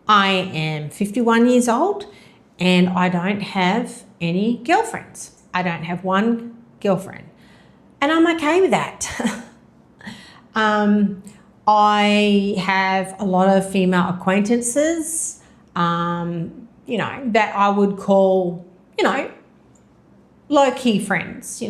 I am 51 years old and I don't have any girlfriends. I don't have one girlfriend. And I'm okay with that. I have a lot of female acquaintances, that I would call, low-key friends,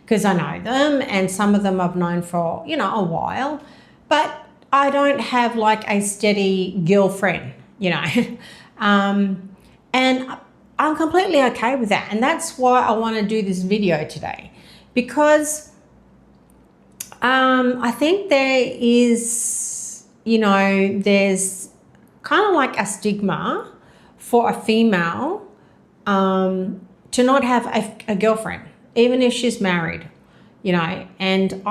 because I know them, and some of them I've known for, a while. But I don't have like a steady girlfriend, and I'm completely okay with that. And that's why I want to do this video today, because I think there is, there's kind of like a stigma for a female to not have a girlfriend, even if she's married, and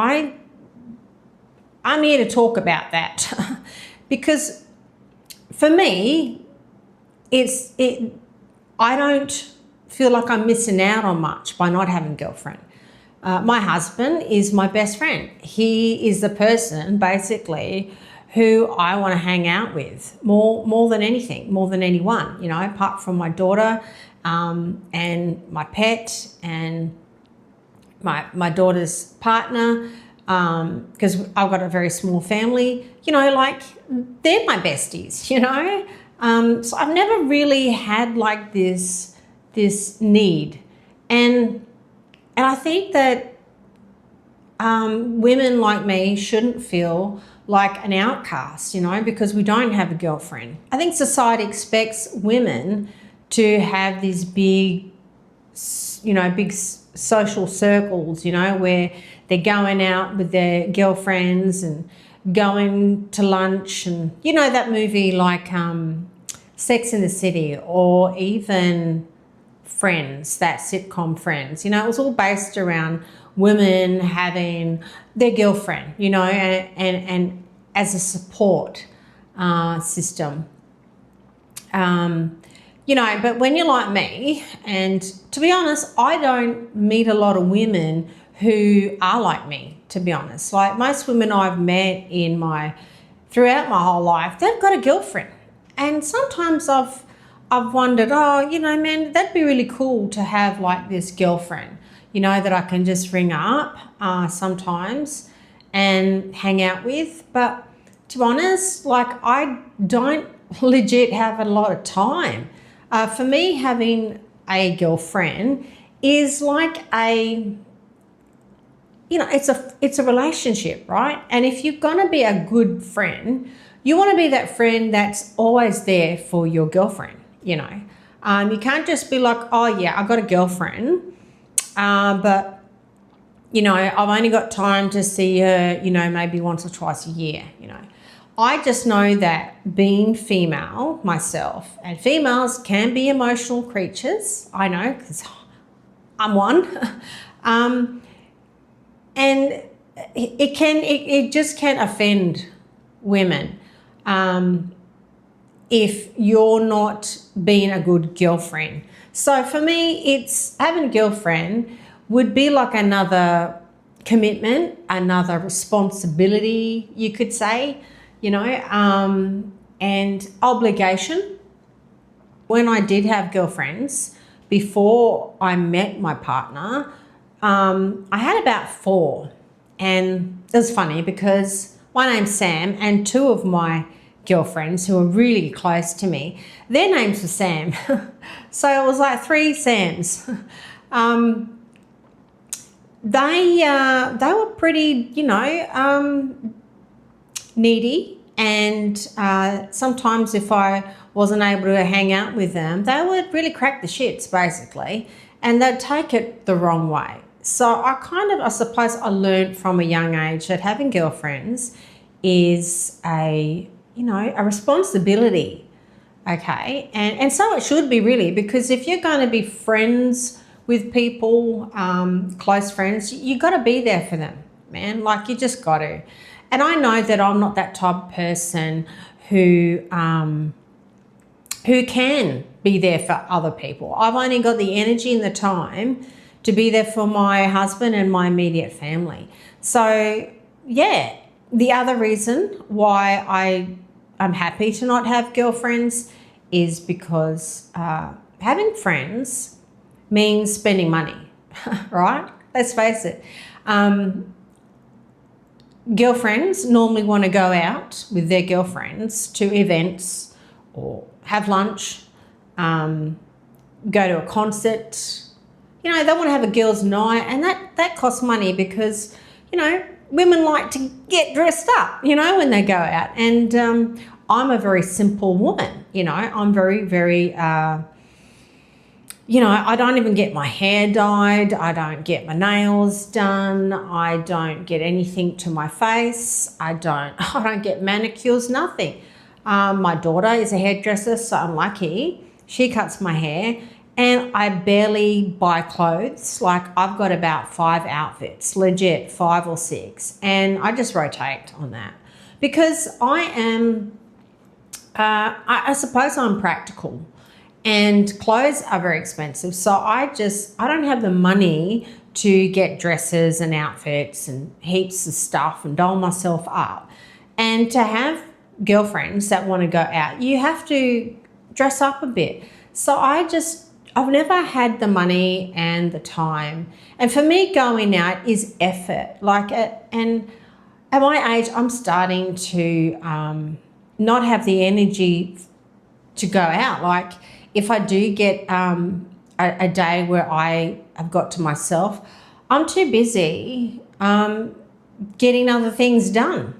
I'm here to talk about that because for me, I don't feel like I'm missing out on much by not having a girlfriend. My husband is my best friend. He is the person basically who I want to hang out with more than anything, more than anyone, apart from my daughter and my pet and my daughter's partner, because I've got a very small family, like they're my besties, so I've never really had like this need. And I think that women like me shouldn't feel like an outcast, because we don't have a girlfriend. I think society expects women to have these big social circles, where they're going out with their girlfriends and going to lunch, and that movie like Sex in the City, or even Friends, that sitcom Friends, it was all based around women having their girlfriend, and as a support system. But when you're like me, and to be honest, I don't meet a lot of women who are like me, to be honest. Like most women I've met throughout my whole life, they've got a girlfriend. And sometimes I've wondered, man, that'd be really cool to have like this girlfriend, that I can just ring up sometimes and hang out with. But to be honest, like I don't legit have a lot of time. For me, having a girlfriend is like it's a relationship, right? And if you're going to be a good friend, you want to be that friend that's always there for your girlfriend, you can't just be like, oh yeah, I've got a girlfriend, but I've only got time to see her, maybe once or twice a year, I just know that being female myself, and females can be emotional creatures, I know, because I'm one, and it just can offend women if you're not being a good girlfriend. So for me, it's having a girlfriend would be like another commitment, another responsibility, you could say, and obligation. When I did have girlfriends before I met my partner, I had about 4. And it was funny because my name's Sam, and 2 of my girlfriends who are really close to me, their names were Sam. So it was like 3 Sams. They were pretty, needy, and sometimes if I wasn't able to hang out with them, they would really crack the shits basically, and they'd take it the wrong way. So I suppose I learned from a young age that having girlfriends is a responsibility, okay? And so it should be really, because if you're going to be friends with people, close friends, you got to be there for them, man. Like you just got to. And I know that I'm not that type of person who can be there for other people. I've only got the energy and the time to be there for my husband and my immediate family. So yeah, the other reason why I'm happy to not have girlfriends is because having friends means spending money, right? Let's face it. Girlfriends normally want to go out with their girlfriends to events or have lunch, go to a concert. You know, they want to have a girls' night, and that costs money because, you know, women like to get dressed up, you know, when they go out. And I'm a very simple woman, you know. I'm very, very, you know, I don't even get my hair dyed. I don't get my nails done. I don't get anything to my face. I don't get manicures, nothing. My daughter is a hairdresser, so I'm lucky. She cuts my hair, and I barely buy clothes. Like, I've got about 5 outfits, legit 5 or 6, and I just rotate on that because I am, I suppose I'm practical. And clothes are very expensive. So I don't have the money to get dresses and outfits and heaps of stuff and doll myself up. And to have girlfriends that want to go out, you have to dress up a bit. So I've never had the money and the time. And for me, going out is effort. And at my age, I'm starting to not have the energy to go out. Like, if I do get a day where I have got to myself, I'm too busy getting other things done.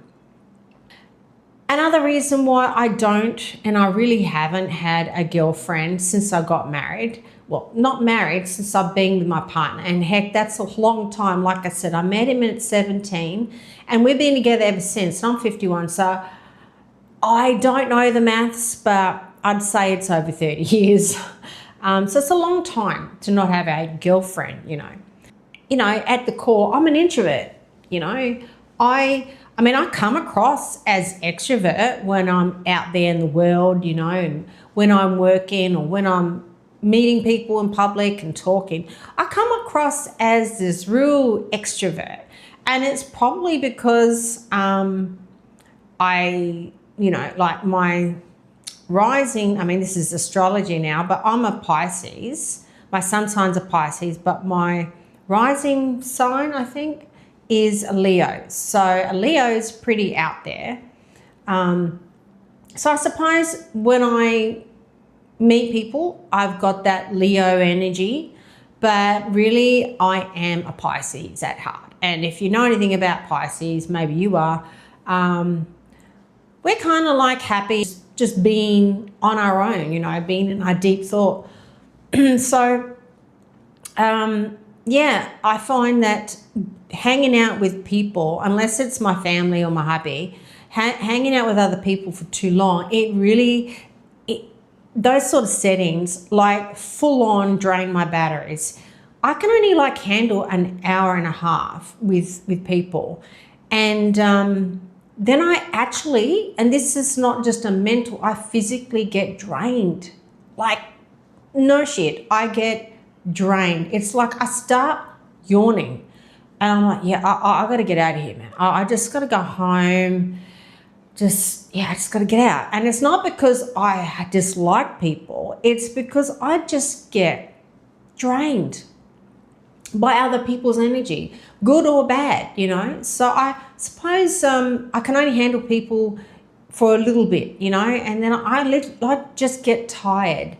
Another reason why I don't, and I really haven't had a girlfriend since I got married. Well, not married, since I've been with my partner. And heck, that's a long time. Like I said, I met him at 17 and we've been together ever since. And I'm 51, so I don't know the maths, but I'd say it's over 30 years. So it's a long time to not have a girlfriend, you know. You know, at the core, I'm an introvert, you know. I come across as extrovert when I'm out there in the world, you know, and when I'm working or when I'm meeting people in public and talking. I come across as this real extrovert. And it's probably because you know, like my rising, this is astrology now, but I'm a Pisces. My sun sign's a Pisces, but my rising sign, I think, is a Leo. So a Leo's pretty out there. So I suppose when I meet people, I've got that Leo energy, but really I am a Pisces at heart. And if you know anything about Pisces, maybe you are, we're kind of like happy just being on our own, you know, being in our deep thought. So, yeah, I find that hanging out with people, unless it's my family or my hubby, hanging out with other people for too long, those sort of settings, like full on drain my batteries. I can only like handle an hour and a half with people. And then I actually, and this is not just a mental, I physically get drained. Like, no shit, I get drained. It's like I start yawning. And I'm like, yeah, I got to get out of here, man. I just got to go home. I just got to get out. And it's not because I dislike people. It's because I just get drained by other people's energy, good or bad, you know. So I suppose I can only handle people for a little bit, you know, and then I just get tired.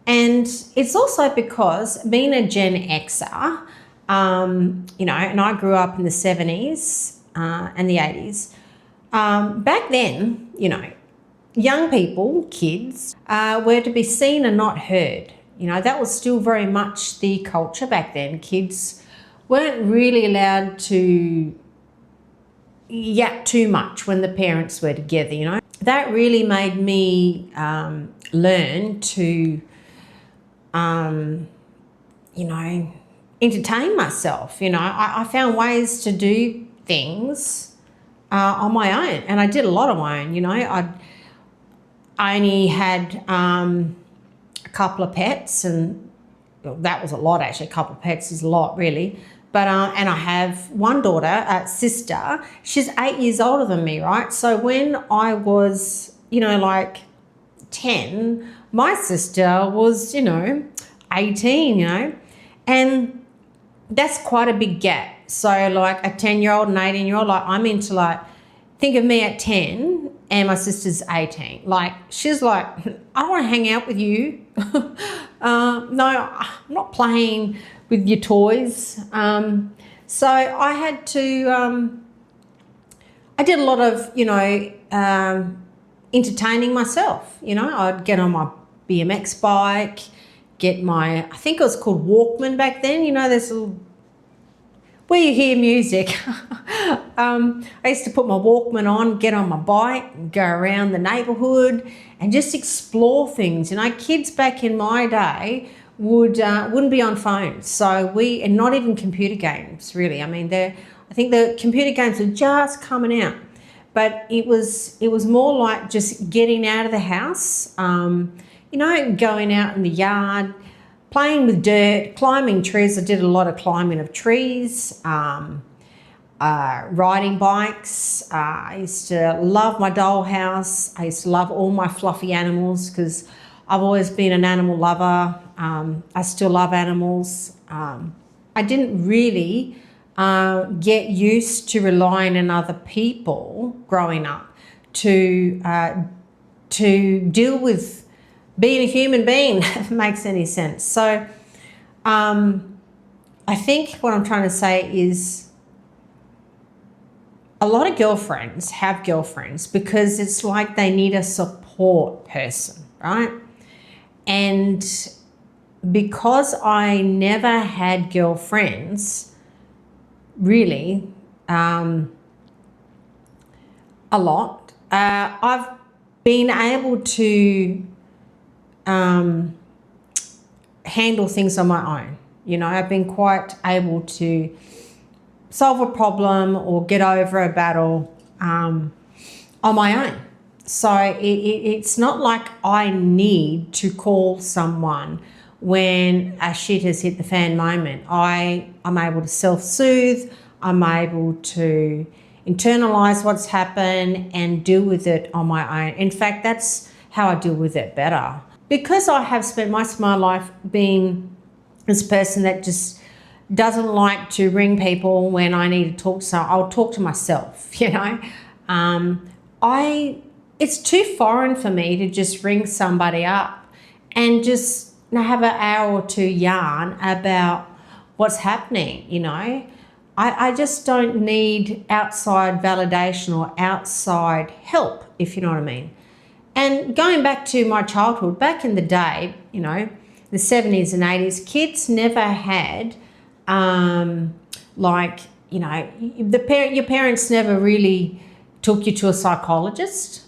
And it's also because being a Gen Xer, you know, and I grew up in the 70s and the 80s. Back then, you know, young people, kids, were to be seen and not heard. You know, that was still very much the culture back then. Kids weren't really allowed to yap too much when the parents were together, you know. That really made me learn to, you know, entertain myself. You know, I found ways to do things on my own, and I did a lot on my own, you know. I only had a couple of pets, and that was a lot actually. A couple of pets is a lot, really. But and I have one daughter, sister. She's 8 years older than me, right? So when I was like 10, my sister was, 18, and that's quite a big gap. So like a 10-year-old and 18-year-old, like I'm into like, think of me at 10 and my sister's 18. Like she's like, I don't want to hang out with you. No, I'm not playing with your toys. So I had to, I did a lot of, entertaining myself. I'd get on my BMX bike, get my, I think it was called Walkman back then. There's little, where you hear music. I used to put my Walkman on, get on my bike, and go around the neighbourhood and just explore things. Kids back in my day wouldn't be on phones, and not even computer games really. I think the computer games were just coming out, but it was more like just getting out of the house, going out in the yard, playing with dirt, climbing trees. I did a lot of climbing of trees, riding bikes. I used to love my dollhouse. I used to love all my fluffy animals because I've always been an animal lover. I still love animals. I didn't really get used to relying on other people growing up to deal with being a human being, if it makes any sense. So I think what I'm trying to say is a lot of girlfriends have girlfriends because it's like they need a support person, right? And because I never had girlfriends, really, a lot, I've been able to handle things on my own. I've been quite able to solve a problem or get over a battle on my own. So it's not like I need to call someone when a shit has hit the fan moment. I'm able to self-soothe. I'm able to internalize what's happened and deal with it on my own. In fact, that's how I deal with it better. Because I have spent most of my life being this person that just doesn't like to ring people when I need to talk, so I'll talk to myself, it's too foreign for me to just ring somebody up and just have an hour or two yarn about what's happening, I just don't need outside validation or outside help, if you know what I mean. And going back to my childhood, back in the day, the 70s and 80s, kids never had, your parents never really took you to a psychologist.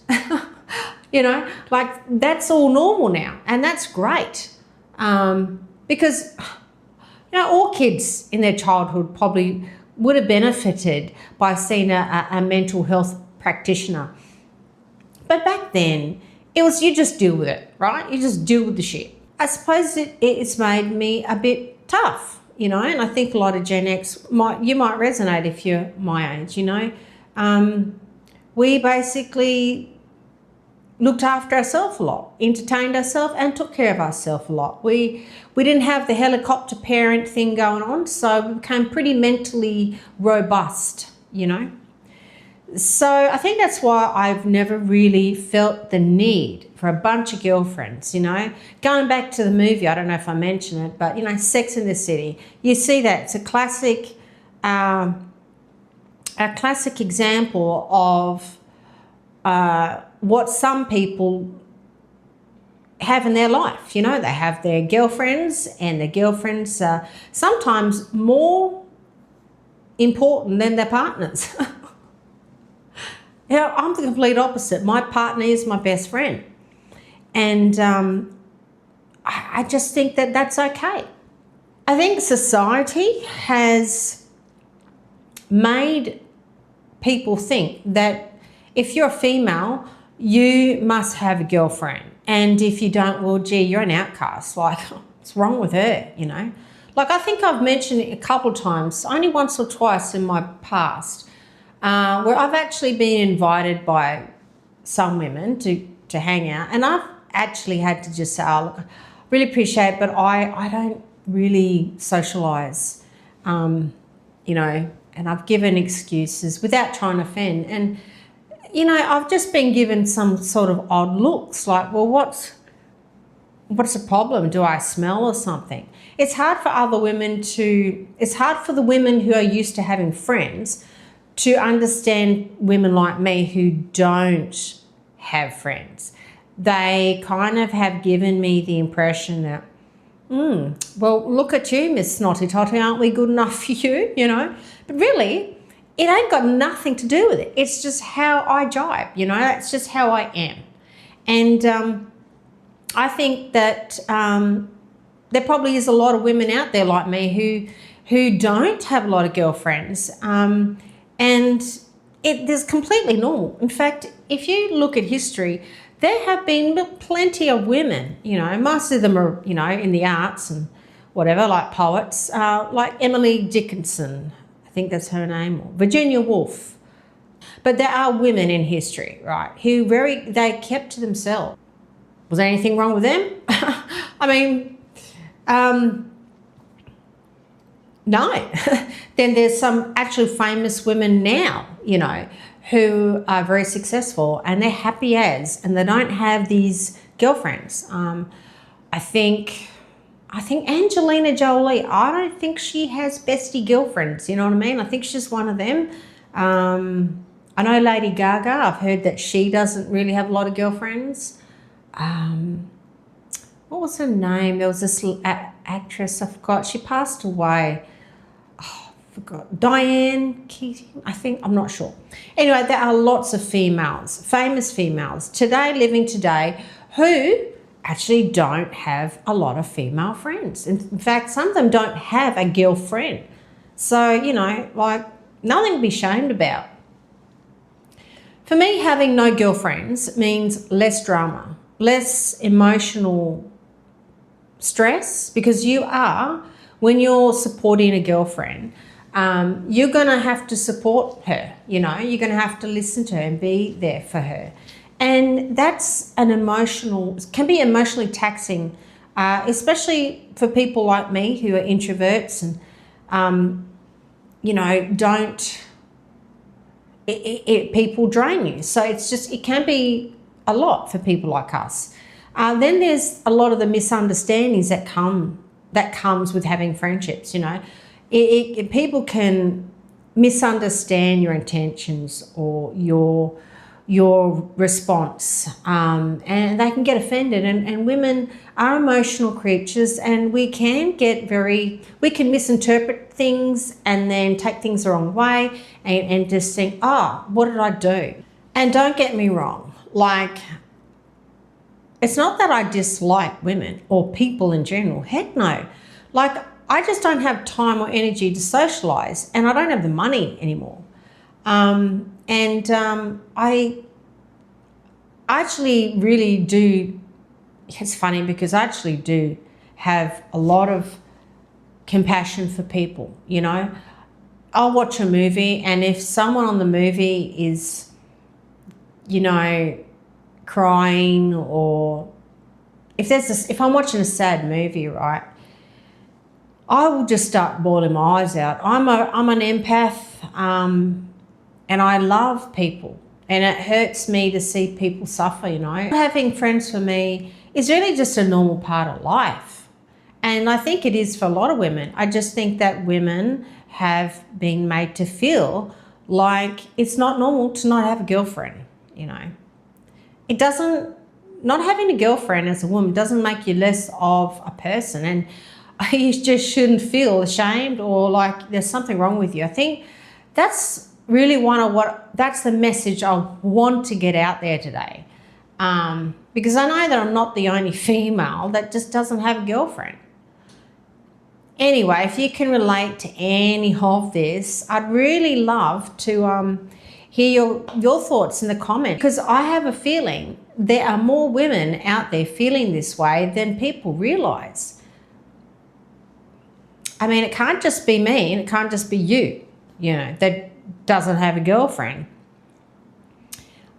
That's all normal now, and that's great. Because, all kids in their childhood probably would have benefited by seeing a mental health practitioner. But back then, it was you just deal with it, right? You just deal with the shit. I suppose it's made me a bit tough, and I think a lot of Gen X might resonate if you're my age, We basically looked after ourselves a lot, entertained ourselves and took care of ourselves a lot. We didn't have the helicopter parent thing going on, so we became pretty mentally robust, So I think that's why I've never really felt the need for a bunch of girlfriends, Going back to the movie, I don't know if I mentioned it, but, Sex in the City, you see that. It's a classic example of what some people have in their life. They have their girlfriends, and their girlfriends are sometimes more important than their partners. I'm the complete opposite. My partner is my best friend. And I just think that that's okay. I think society has made people think that if you're a female, you must have a girlfriend. And if you don't, well, gee, you're an outcast. What's wrong with her, I think I've mentioned it a couple of times, only once or twice in my past, where I've actually been invited by some women to hang out, and I've actually had to just say, oh, look, I really appreciate it, but I don't really socialise, you know, and I've given excuses without trying to offend. And, you know, I've just been given some sort of odd looks like, well, what's the problem? Do I smell or something? It's hard for it's hard for the women who are used to having friends to understand women like me who don't have friends. They kind of have given me the impression that, well, look at you, Miss Snotty Totty, aren't we good enough for you, you know? But really, it ain't got nothing to do with it. It's just how I jibe, you know? It's just how I am. And I think that there probably is a lot of women out there like me who don't have a lot of girlfriends, and there's completely normal. In fact, if you look at history, there have been plenty of women, you know, most of them are, you know, in the arts and whatever, like poets, like Emily Dickinson, I think that's her name, or Virginia Woolf. But there are women in history, right, who they kept to themselves. Was there anything wrong with them? I mean, no. Then there's some actually famous women now, you know, who are very successful and they're happy as, and they don't have these girlfriends. I think Angelina Jolie, I don't think she has bestie girlfriends, you know what I mean? I think she's one of them. I know Lady Gaga, I've heard that she doesn't really have a lot of girlfriends. What was her name? There was this actress, I forgot. She passed away. Oh, I forgot. Diane Keating, I think. I'm not sure. Anyway, there are lots of females, famous females, living today, who actually don't have a lot of female friends. In fact, some of them don't have a girlfriend. So, you know, like, nothing to be ashamed about. For me, having no girlfriends means less drama, less emotional stress, because when you're supporting a girlfriend, you're going to have to support her, you know, you're going to have to listen to her and be there for her. And that's can be emotionally taxing, especially for people like me who are introverts and, you know, people drain you. So it can be a lot for people like us. Then there's a lot of the misunderstandings that comes with having friendships, you know. People can misunderstand your intentions or your response, and they can get offended. And women are emotional creatures, and we can misinterpret things and then take things the wrong way and just think, what did I do? And don't get me wrong, like, it's not that I dislike women or people in general. Heck no. Like, I just don't have time or energy to socialise, and I don't have the money anymore. I actually really do. It's funny because I actually do have a lot of compassion for people, you know. I'll watch a movie, and if someone on the movie is, you know, crying, or if I'm watching a sad movie, right, I will just start bawling my eyes out. I'm an empath, and I love people, and it hurts me to see people suffer, you know. Having friends for me is really just a normal part of life, and I think it is for a lot of women. I just think that women have been made to feel like it's not normal to not have a girlfriend, you know. Not having a girlfriend as a woman doesn't make you less of a person, and you just shouldn't feel ashamed or like there's something wrong with you. I think that's really that's the message I want to get out there today. Because I know that I'm not the only female that just doesn't have a girlfriend. Anyway, if you can relate to any of this, I'd really love to hear your thoughts in the comments, because I have a feeling there are more women out there feeling this way than people realise. I mean, it can't just be me, and it can't just be you, you know, that doesn't have a girlfriend.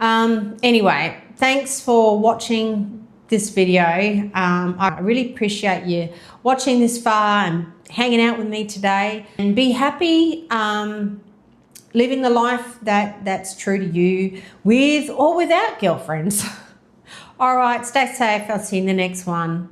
Anyway, thanks for watching this video. I really appreciate you watching this far and hanging out with me today. And be happy living the life that's true to you, with or without girlfriends. All right, stay safe. I'll see you in the next one.